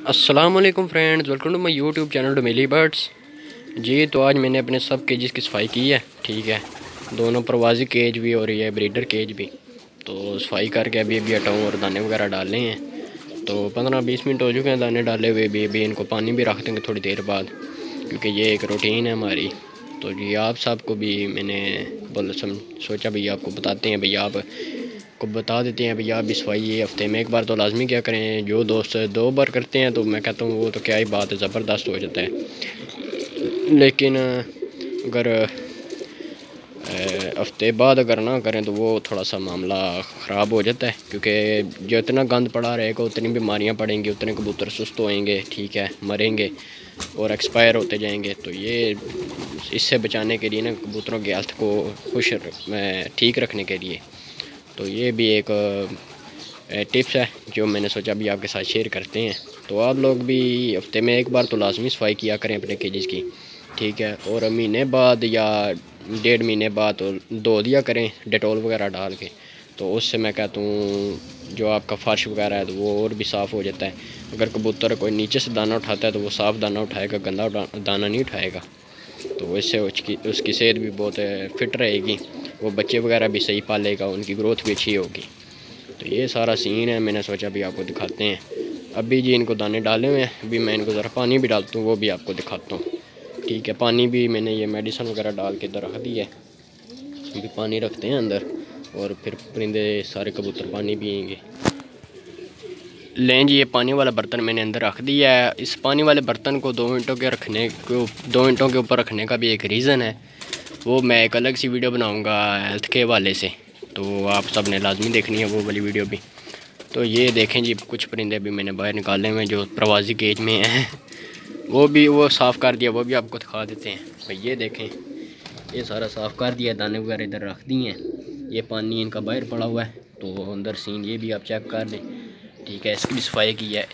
अस्सलामुअलैकुम friends, welcome to my YouTube channel डोमेली birds. जी तो आज मैंने अपने सब केजेस की सफाई की है। ठीक है, दोनों प्रवासी केज भी और ये ब्रीडर केज भी। तो सफाई करके अभी हटाऊँ और दाने वगैरह डालने हैं। तो 15-20 मिनट हो चुके हैं दाने डाले हुए भी। अभी इनको पानी भी रख देंगे थोड़ी देर बाद, क्योंकि ये एक रूटीन है हमारी। तो जी आप सबको भी मैंने सोचा भैया आपको बताते हैं, भैया आप को बता देते हैं भैया आप भी सफाई ये हफ्ते में एक बार तो लाजमी क्या करें। जो दोस्त 2 बार करते हैं तो मैं कहता हूँ वो तो क्या ही बात है, ज़बरदस्त हो जाता है। लेकिन अगर हफ्ते बाद अगर ना करें तो वो थोड़ा सा मामला ख़राब हो जाता है, क्योंकि जो इतना गंद पड़ा रहेगा उतनी बीमारियां पड़ेंगी, उतने कबूतर सुस्त होएंगे, ठीक है, मरेंगे और एक्सपायर होते जाएंगे। तो ये इससे बचाने के लिए ना, कबूतरों की हेल्थ को ठीक रखने के लिए, तो ये भी एक टिप्स है जो मैंने सोचा भी आपके साथ शेयर करते हैं। तो आप लोग भी हफ्ते में एक बार तो लाजमी सफाई किया करें अपने केजेस की, ठीक है। और महीने बाद या 1.5 महीने बाद तो धो दिया करें डेटॉल वगैरह डाल के। तो उससे मैं कहता हूँ जो आपका फर्श वगैरह है तो वो और भी साफ़ हो जाता है। अगर कबूतर कोई नीचे से दाना उठाता है तो वो साफ़ दाना उठाएगा, गंदा दाना नहीं उठाएगा। तो इससे उसकी सेहत भी बहुत फिट रहेगी, वो बच्चे वगैरह भी सही पालेगा, उनकी ग्रोथ भी अच्छी होगी। तो ये सारा सीन है, मैंने सोचा भी आपको दिखाते हैं। अभी जी इनको दाने डाले हुए हैं, अभी मैं इनको ज़रा पानी भी डालता हूँ, वो भी आपको दिखाता हूँ, ठीक है। पानी भी मैंने ये मेडिसिन वगैरह डाल के इधर रख दी है। अभी पानी रखते हैं अंदर और फिर परिंदे सारे कबूतर पानी पिएंगे। लें जी, ये पानी वाला बर्तन मैंने अंदर रख दिया है। इस पानी वाले बर्तन को 2 मिनटों के ऊपर रखने का भी एक रीज़न है, वो मैं एक अलग सी वीडियो बनाऊंगा हेल्थ के हवाले से, तो आप सब ने लाजमी देखनी है वो वाली वीडियो भी। तो ये देखें जी, कुछ परिंदे भी मैंने बाहर निकाले हुए जो प्रवासी केज में हैं, वो साफ़ कर दिया, वो भी आपको दिखा देते हैं। भाई ये देखें, ये सारा साफ़ कर दिया, दाने वगैरह इधर रख दिए हैं। ये पानी इनका बाहर पड़ा हुआ है, तो अंदर सीन ये भी आप चेक कर दें, ठीक है। इसकी भी सफाई की है।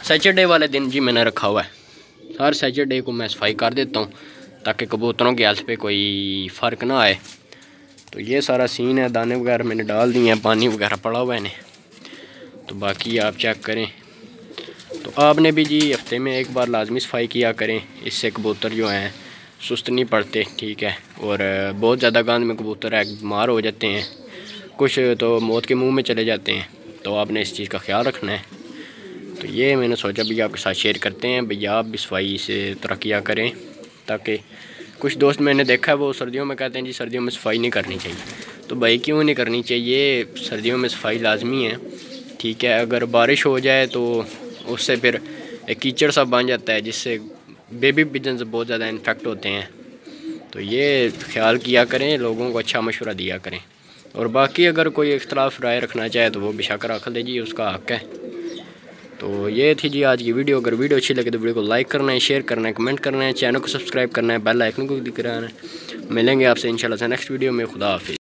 सैटरडे वाले दिन जी मैंने रखा हुआ है, हर सैटरडे को मैं सफाई कर देता हूँ ताकि कबूतरों की हेल्थ पे कोई फ़र्क ना आए। तो ये सारा सीन है, दाने वगैरह मैंने डाल दिए हैं, पानी वगैरह पड़ा हुआ है इन्हें। तो बाकी आप चेक करें। तो आपने भी जी हफ्ते में एक बार लाजमी सफाई किया करें, इससे कबूतर जो हैं सुस्त नहीं पड़ते, ठीक है। और बहुत ज़्यादा गंद में कबूतर है बीमार हो जाते हैं, कुछ तो मौत के मुँह में चले जाते हैं। तो आपने इस चीज़ का ख्याल रखना है। तो ये मैंने सोचा भैया आपके साथ शेयर करते हैं, भैया आप भी सफाई से तरक्या करें, ताकि कुछ दोस्त मैंने देखा है वो सर्दियों में कहते हैं जी सर्दियों में सफाई नहीं करनी चाहिए। तो भाई क्यों नहीं करनी चाहिए, सर्दियों में सफाई लाजमी है, ठीक है। अगर बारिश हो जाए तो उससे फिर एक कीचड़ सा बन जाता है, जिससे बेबी पिजन्स बहुत ज़्यादा इन्फेक्ट होते हैं। तो ये ख्याल किया करें, लोगों को अच्छा मशवरा दिया करें। और बाकी अगर कोई इख्तलाफ राय रखना चाहे तो वो बेशक रख ले जी, उसका हक़ है। तो ये थी जी आज की वीडियो। अगर वीडियो अच्छी लगे तो वीडियो को लाइक करना है, शेयर करना है, कमेंट करना है, चैनल को सब्सक्राइब करना है, बेल आइकन को भी कराना है। मिलेंगे आपसे इंशाल्लाह से नेक्स्ट वीडियो में। खुदा हाफिज़।